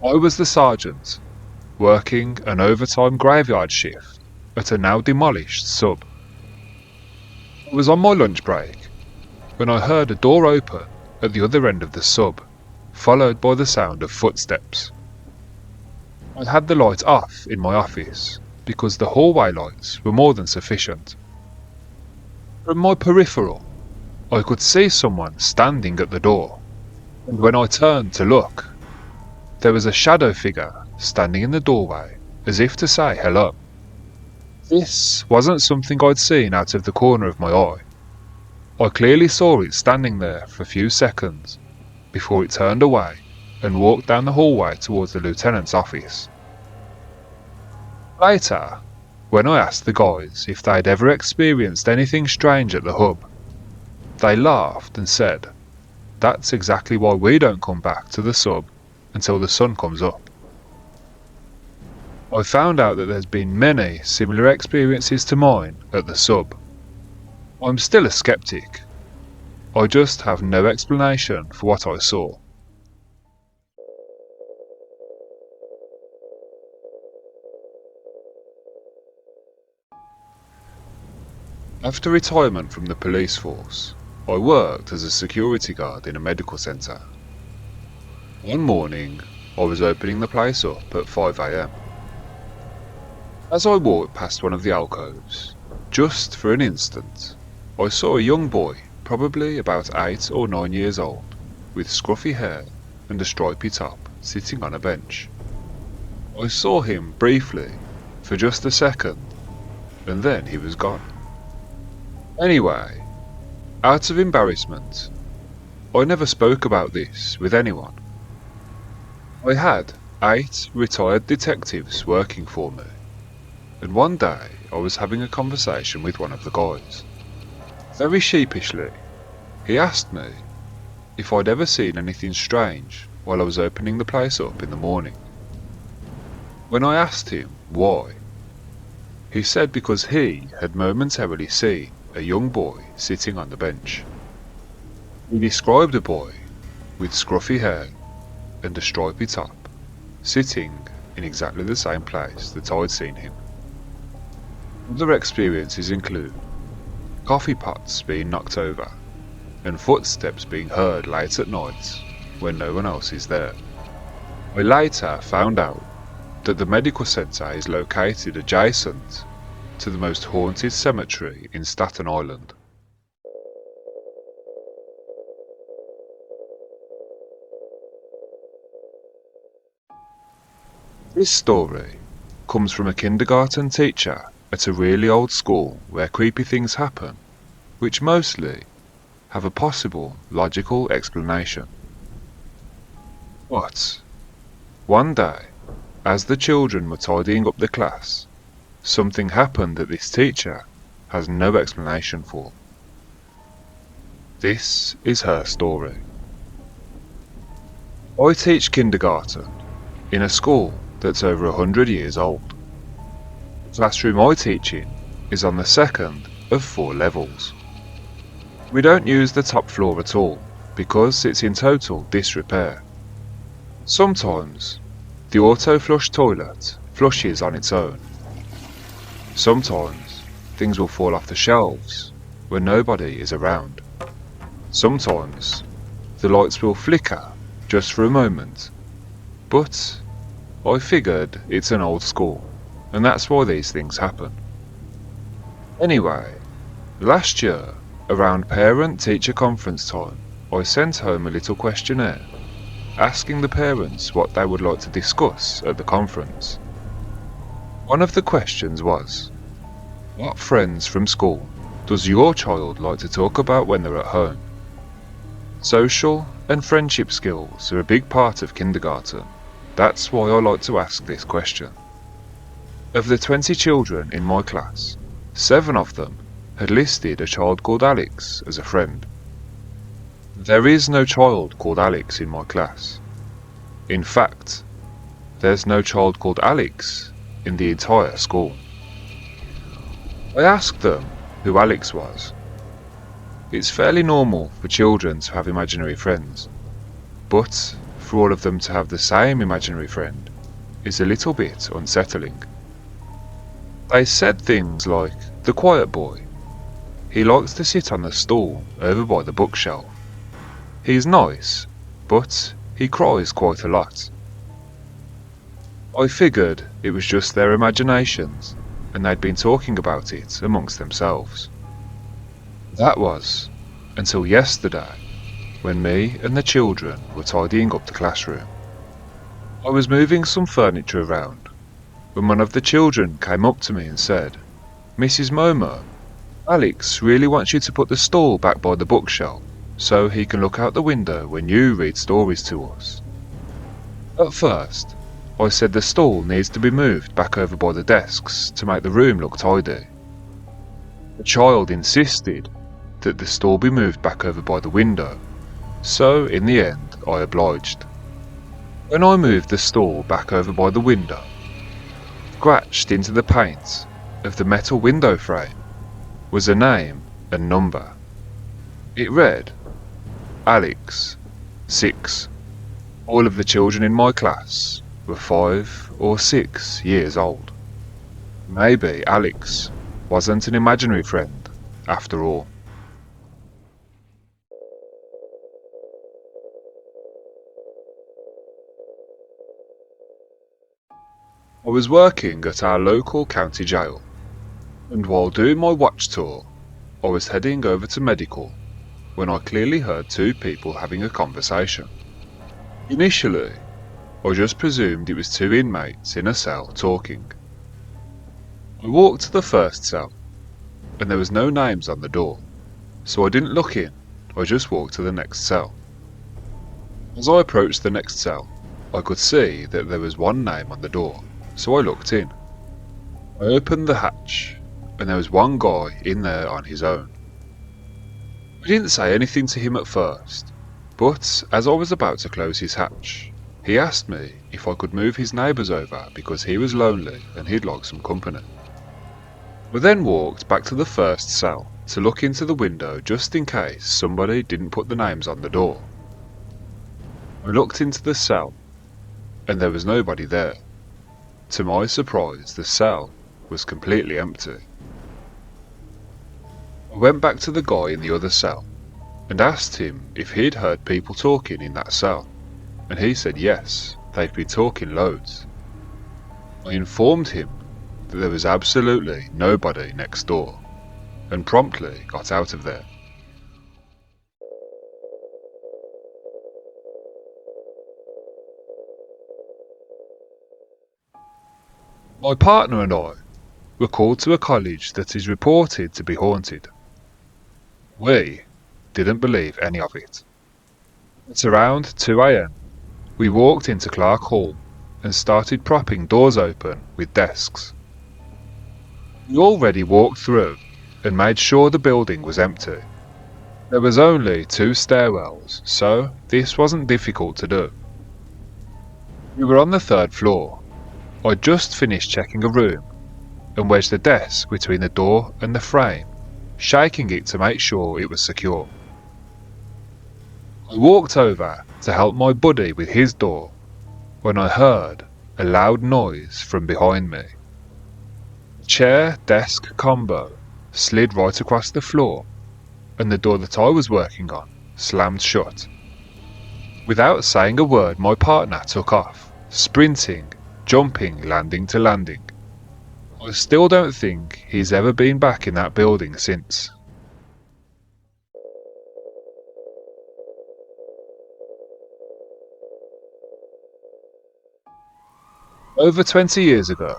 I was the sergeant, working an overtime graveyard shift at a now demolished sub. I was on my lunch break when I heard a door open at the other end of the sub, followed by the sound of footsteps. I had the light off in my office because the hallway lights were more than sufficient. From my peripheral, I could see someone standing at the door, and when I turned to look, there was a shadow figure standing in the doorway as if to say hello. This wasn't something I'd seen out of the corner of my eye. I clearly saw it standing there for a few seconds before it turned away and walked down the hallway towards the lieutenant's office. Later, when I asked the guys if they'd ever experienced anything strange at the hub, they laughed and said, "That's exactly why we don't come back to the sub until the sun comes up." I found out that there's been many similar experiences to mine at the sub. I'm still a skeptic. I just have no explanation for what I saw. After retirement from the police force, I worked as a security guard in a medical centre. One morning, I was opening the place up at 5 AM. As I walked past one of the alcoves, just for an instant, I saw a young boy, probably about 8 or 9 years old, with scruffy hair and a stripy top, sitting on a bench. I saw him briefly, for just a second, and then he was gone. Anyway, out of embarrassment, I never spoke about this with anyone. I had 8 retired detectives working for me, and one day I was having a conversation with one of the guys. Very sheepishly, he asked me if I'd ever seen anything strange while I was opening the place up in the morning. When I asked him why, he said because he had momentarily seen a young boy sitting on the bench. He described a boy with scruffy hair and a stripy top, sitting in exactly the same place that I'd seen him. Other experiences include coffee pots being knocked over and footsteps being heard late at night when no one else is there. I later found out that the medical centre is located adjacent to the most haunted cemetery in Staten Island. This story comes from a kindergarten teacher at a really old school where creepy things happen, which mostly have a possible logical explanation. But one day, as the children were tidying up the class, something happened that this teacher has no explanation for. This is her story. I teach kindergarten in a school that's over 100 years old. The classroom I teach in is on the second of 4 levels. We don't use the top floor at all because it's in total disrepair. Sometimes the auto flush toilet flushes on its own. Sometimes things will fall off the shelves when nobody is around. Sometimes the lights will flicker just for a moment, but I figured it's an old school and that's why these things happen. Anyway, last year, around parent-teacher conference time, I sent home a little questionnaire asking the parents what they would like to discuss at the conference. One of the questions was, what friends from school does your child like to talk about when they're at home? Social and friendship skills are a big part of kindergarten. That's why I like to ask this question. Of the 20 children in my class, 7 of them had listed a child called Alex as a friend. There is no child called Alex in my class. In fact, there's no child called Alex in the entire school. I asked them who Alex was. It's fairly normal for children to have imaginary friends, but for all of them to have the same imaginary friend is a little bit unsettling. They said things like, the quiet boy. He likes to sit on the stool over by the bookshelf. He's nice, but he cries quite a lot. I figured it was just their imaginations, and they'd been talking about it amongst themselves. That was until yesterday, when me and the children were tidying up the classroom. I was moving some furniture around when one of the children came up to me and said, "Mrs. Momo, Alex really wants you to put the stool back by the bookshelf so he can look out the window when you read stories to us." At first, I said the stool needs to be moved back over by the desks to make the room look tidy. The child insisted that the stool be moved back over by the window, so in the end I obliged. When I moved the stool back over by the window, scratched into the paint of the metal window frame was a name and number. It read, Alex, 6. All of the children in my class were 5 or 6 years old. Maybe Alex wasn't an imaginary friend after all. I was working at our local county jail, and while doing my watch tour, I was heading over to medical when I clearly heard 2 people having a conversation. Initially, I just presumed it was 2 inmates in a cell talking. I walked to the first cell, and there was no names on the door, so I didn't look in, I just walked to the next cell. As I approached the next cell, I could see that there was 1 name on the door, so I looked in. I opened the hatch, and there was 1 guy in there on his own. I didn't say anything to him at first, but as I was about to close his hatch, he asked me if I could move his neighbours over because he was lonely and he'd like some company. I then walked back to the first cell to look into the window just in case somebody didn't put the names on the door. I looked into the cell, and there was nobody there. To my surprise, the cell was completely empty. I went back to the guy in the other cell and asked him if he'd heard people talking in that cell, and he said yes, they'd been talking loads. I informed him that there was absolutely nobody next door, and promptly got out of there. My partner and I were called to a college that is reported to be haunted. We didn't believe any of it. At around 2 AM, we walked into Clark Hall and started propping doors open with desks. We already walked through and made sure the building was empty. There was only 2 stairwells, so this wasn't difficult to do. We were on the 3rd floor. I'd just finished checking a room and wedged the desk between the door and the frame, shaking it to make sure it was secure. I walked over to help my buddy with his door when I heard a loud noise from behind me. The chair-desk combo slid right across the floor, and the door that I was working on slammed shut. Without saying a word, my partner took off, sprinting, jumping landing to landing. I still don't think he's ever been back in that building since. Over 20 years ago,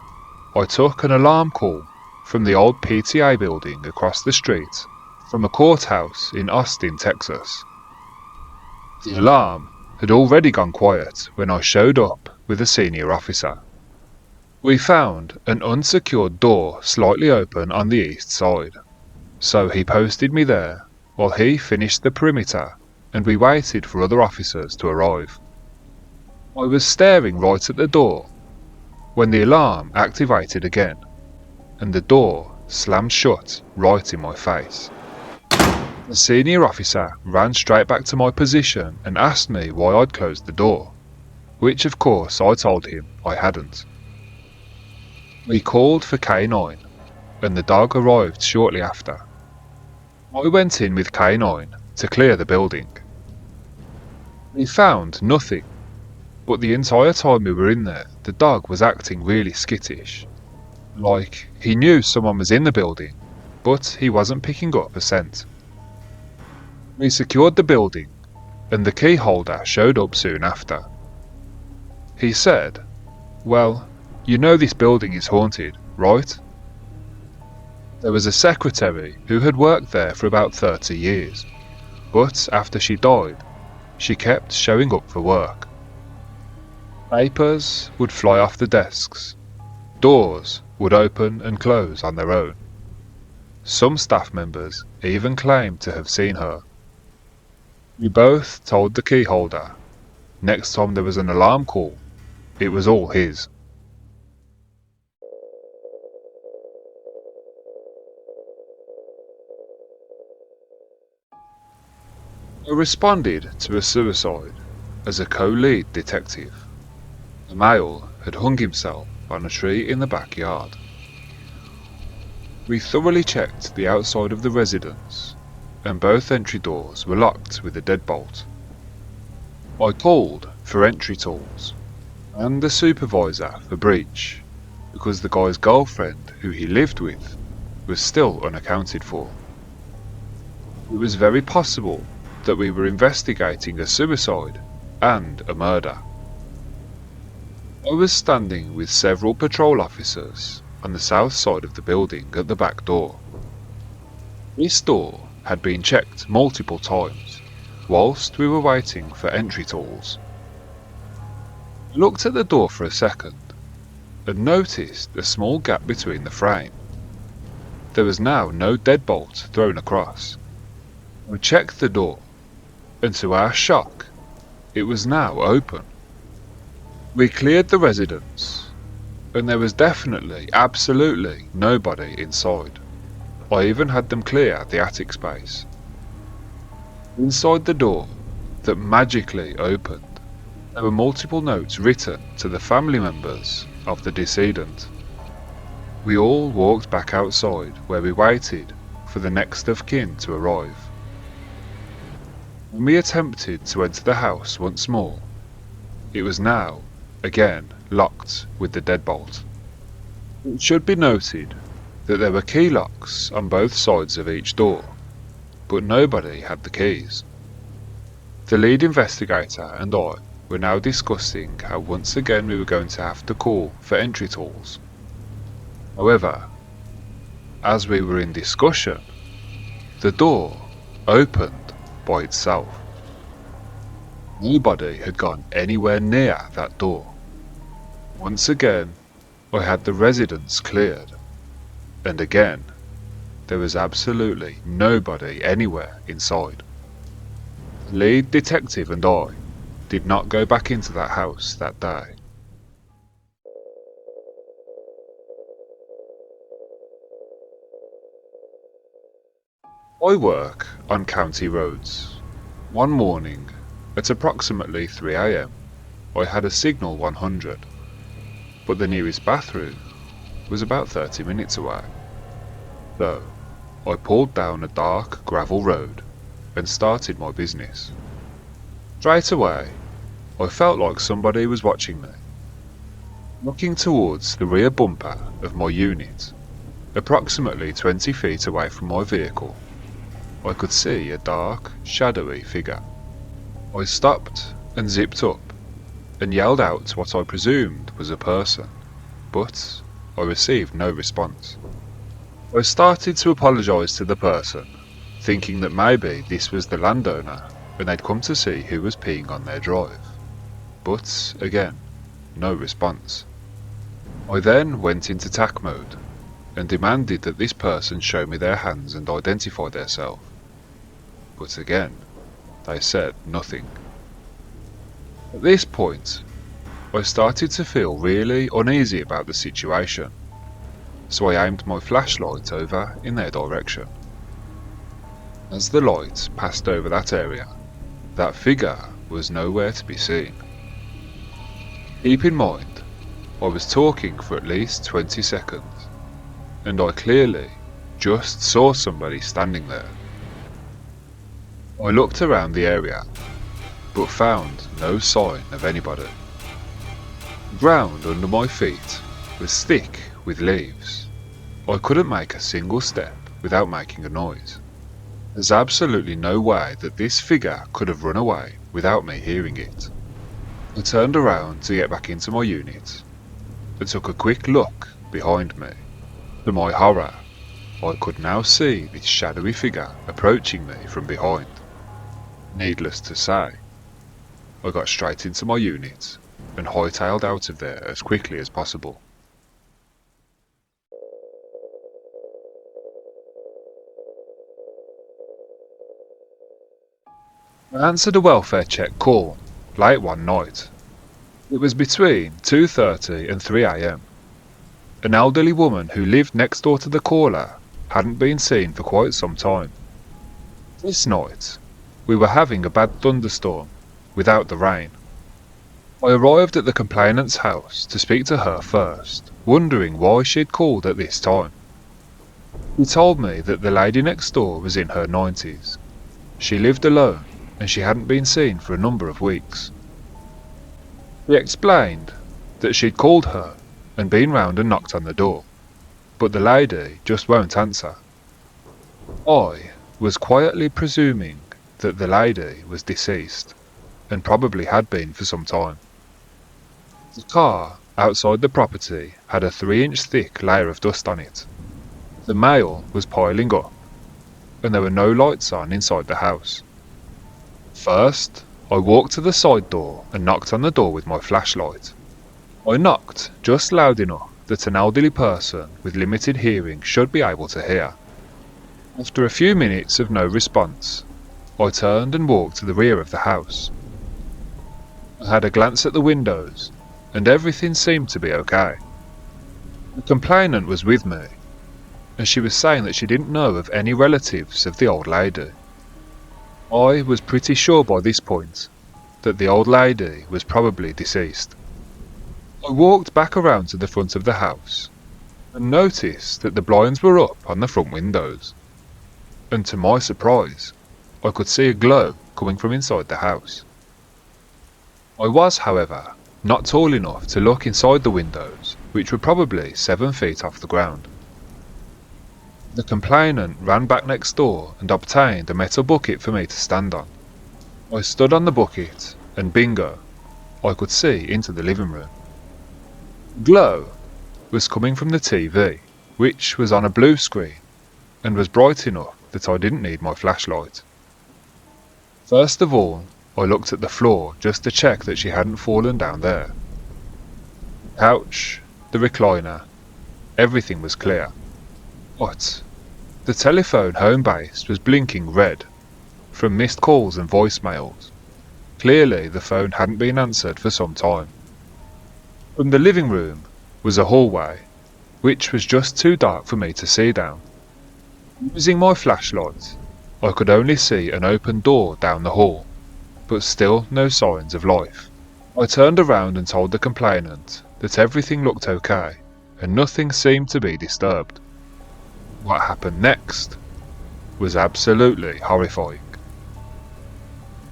I took an alarm call from the old PTA building across the street from a courthouse in Austin, Texas. The alarm had already gone quiet when I showed up with a senior officer. We found an unsecured door slightly open on the east side, so he posted me there while he finished the perimeter and we waited for other officers to arrive. I was staring right at the door when the alarm activated again and the door slammed shut right in my face. The senior officer ran straight back to my position and asked me why I'd closed the door, which of course I told him I hadn't. We called for K9 and the dog arrived shortly after. I went in with K9 to clear the building. We found nothing, but the entire time we were in there, the dog was acting really skittish. Like he knew someone was in the building, but he wasn't picking up a scent. We secured the building, and the key holder showed up soon after. He said, "Well, you know this building is haunted, right?" There was a secretary who had worked there for about 30 years, but after she died, she kept showing up for work. Papers would fly off the desks. Doors would open and close on their own. Some staff members even claimed to have seen her. We both told the key holder next time there was an alarm call, it was all his. I responded to a suicide as a co-lead detective. A male had hung himself on a tree in the backyard. We thoroughly checked the outside of the residence, and both entry doors were locked with a deadbolt. I called for entry tools and the supervisor for breach because the guy's girlfriend who he lived with was still unaccounted for. It was very possible that we were investigating a suicide and a murder. I was standing with several patrol officers on the south side of the building at the back door. This door had been checked multiple times whilst we were waiting for entry tools. I looked at the door for a second and noticed a small gap between the frame. There was now no deadbolt thrown across. We checked the door, and to our shock, it was now open. We cleared the residence, and there was definitely, absolutely nobody inside. I even had them clear the attic space. Inside the door, that magically opened, there were multiple notes written to the family members of the decedent. We all walked back outside where we waited for the next of kin to arrive. When we attempted to enter the house once more, it was now, again, locked with the deadbolt. It should be noted that there were key locks on both sides of each door, but nobody had the keys. The lead investigator and I were now discussing how once again we were going to have to call for entry tools. However, as we were in discussion, the door opened by itself. Nobody had gone anywhere near that door. Once again, I had the residence cleared, and again, there was absolutely nobody anywhere inside. The lead detective and I did not go back into that house that day. I work on county roads. One morning, at approximately 3 AM, I had a signal 100, but the nearest bathroom was about 30 minutes away. So, I pulled down a dark gravel road and started my business. Straight away, I felt like somebody was watching me. Looking towards the rear bumper of my unit, approximately 20 feet away from my vehicle, I could see a dark, shadowy figure. I stopped and zipped up and yelled out what I presumed was a person, but I received no response. I started to apologise to the person, thinking that maybe this was the landowner and they'd come to see who was peeing on their drive. But again, no response. I then went into tack mode and demanded that this person show me their hands and identify themselves. But again, they said nothing. At this point, I started to feel really uneasy about the situation, so I aimed my flashlight over in their direction. As the light passed over that area, that figure was nowhere to be seen. Keep in mind, I was talking for at least 20 seconds, and I clearly just saw somebody standing there. I looked around the area, but found no sign of anybody. The ground under my feet was thick with leaves. I couldn't make a single step without making a noise. There's absolutely no way that this figure could have run away without me hearing it. I turned around to get back into my unit and took a quick look behind me. To my horror, I could now see this shadowy figure approaching me from behind. Needless to say, I got straight into my unit and hightailed out of there as quickly as possible. I answered a welfare check call late one night. It was between 2:30 and 3 AM. An elderly woman who lived next door to the caller hadn't been seen for quite some time. This night, we were having a bad thunderstorm without the rain. I arrived at the complainant's house to speak to her first, wondering why she'd called at this time. She told me that the lady next door was in her 90s. She lived alone and she hadn't been seen for a number of weeks. She explained that she'd called her and been round and knocked on the door, but the lady just won't answer. I was quietly presuming that the lady was deceased, and probably had been for some time. The car outside the property had a 3-inch thick layer of dust on it. The mail was piling up, and there were no lights on inside the house. First, I walked to the side door and knocked on the door with my flashlight. I knocked just loud enough that an elderly person with limited hearing should be able to hear. After a few minutes of no response, I turned and walked to the rear of the house. I had a glance at the windows, and everything seemed to be okay. The complainant was with me, and she was saying that she didn't know of any relatives of the old lady. I was pretty sure by this point that the old lady was probably deceased. I walked back around to the front of the house and noticed that the blinds were up on the front windows, and to my surprise, I could see a glow coming from inside the house. I was, however, not tall enough to look inside the windows, which were probably 7 feet off the ground. The complainant ran back next door and obtained a metal bucket for me to stand on. I stood on the bucket, and bingo, I could see into the living room. The glow was coming from the TV, which was on a blue screen, and was bright enough that I didn't need my flashlight. First of all, I looked at the floor just to check that she hadn't fallen down there. The couch, the recliner, everything was clear. But the telephone home base was blinking red from missed calls and voicemails. Clearly the phone hadn't been answered for some time. From the living room was a hallway, which was just too dark for me to see down. Using my flashlight, I could only see an open door down the hall, but still no signs of life. I turned around and told the complainant that everything looked okay and nothing seemed to be disturbed. What happened next was absolutely horrifying.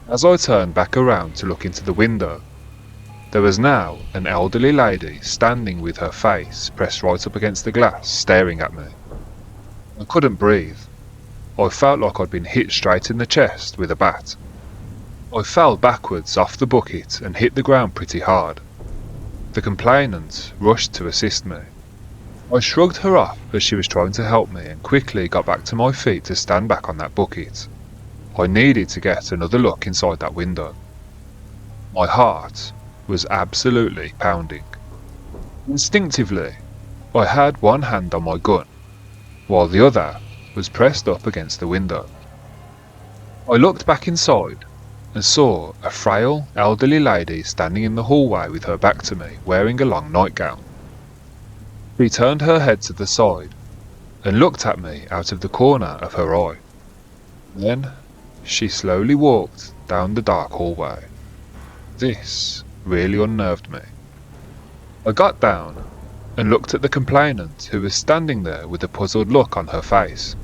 As I turned back around to look into the window, there was now an elderly lady standing with her face pressed right up against the glass, staring at me. I couldn't breathe. I felt like I'd been hit straight in the chest with a bat. I fell backwards off the bucket and hit the ground pretty hard. The complainant rushed to assist me. I shrugged her off as she was trying to help me and quickly got back to my feet to stand back on that bucket. I needed to get another look inside that window. My heart was absolutely pounding. Instinctively, I had one hand on my gun, while the other was pressed up against the window. I looked back inside and saw a frail, elderly lady standing in the hallway with her back to me, wearing a long nightgown. She turned her head to the side and looked at me out of the corner of her eye. Then she slowly walked down the dark hallway. This really unnerved me. I got down and looked at the complainant, who was standing there with a puzzled look on her face.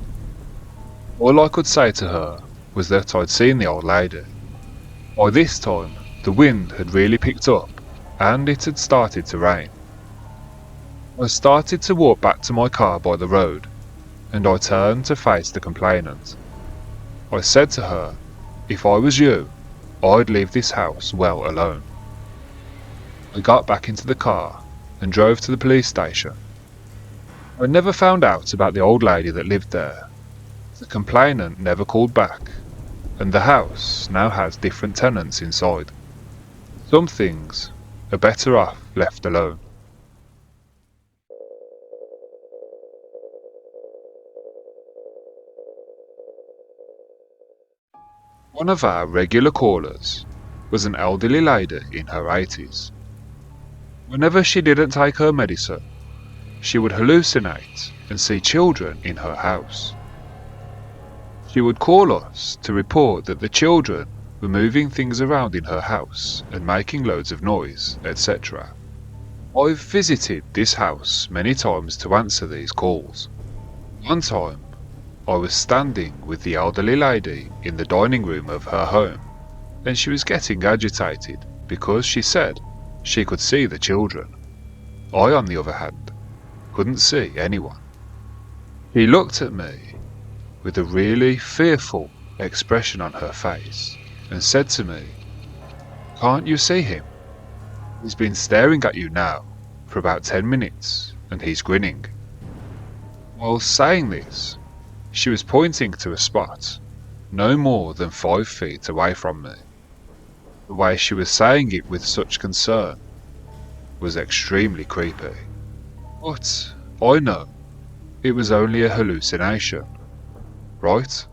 All I could say to her was that I'd seen the old lady. By this time, the wind had really picked up and it had started to rain. I started to walk back to my car by the road, and I turned to face the complainant. I said to her, if I was you, I'd leave this house well alone. I got back into the car and drove to the police station. I never found out about the old lady that lived there. The complainant never called back, and the house now has different tenants inside. Some things are better off left alone. One of our regular callers was an elderly lady in her 80s. Whenever she didn't take her medicine, she would hallucinate and see children in her house. She would call us to report that the children were moving things around in her house and making loads of noise, etc. I've visited this house many times to answer these calls. One time, I was standing with the elderly lady in the dining room of her home, and she was getting agitated because she said she could see the children. I, on the other hand, couldn't see anyone. She looked at me with a really fearful expression on her face and said to me, "Can't you see him? He's been staring at you now for about 10 minutes and he's grinning." While saying this, she was pointing to a spot no more than 5 feet away from me. The way she was saying it with such concern was extremely creepy. But I know it was only a hallucination, right?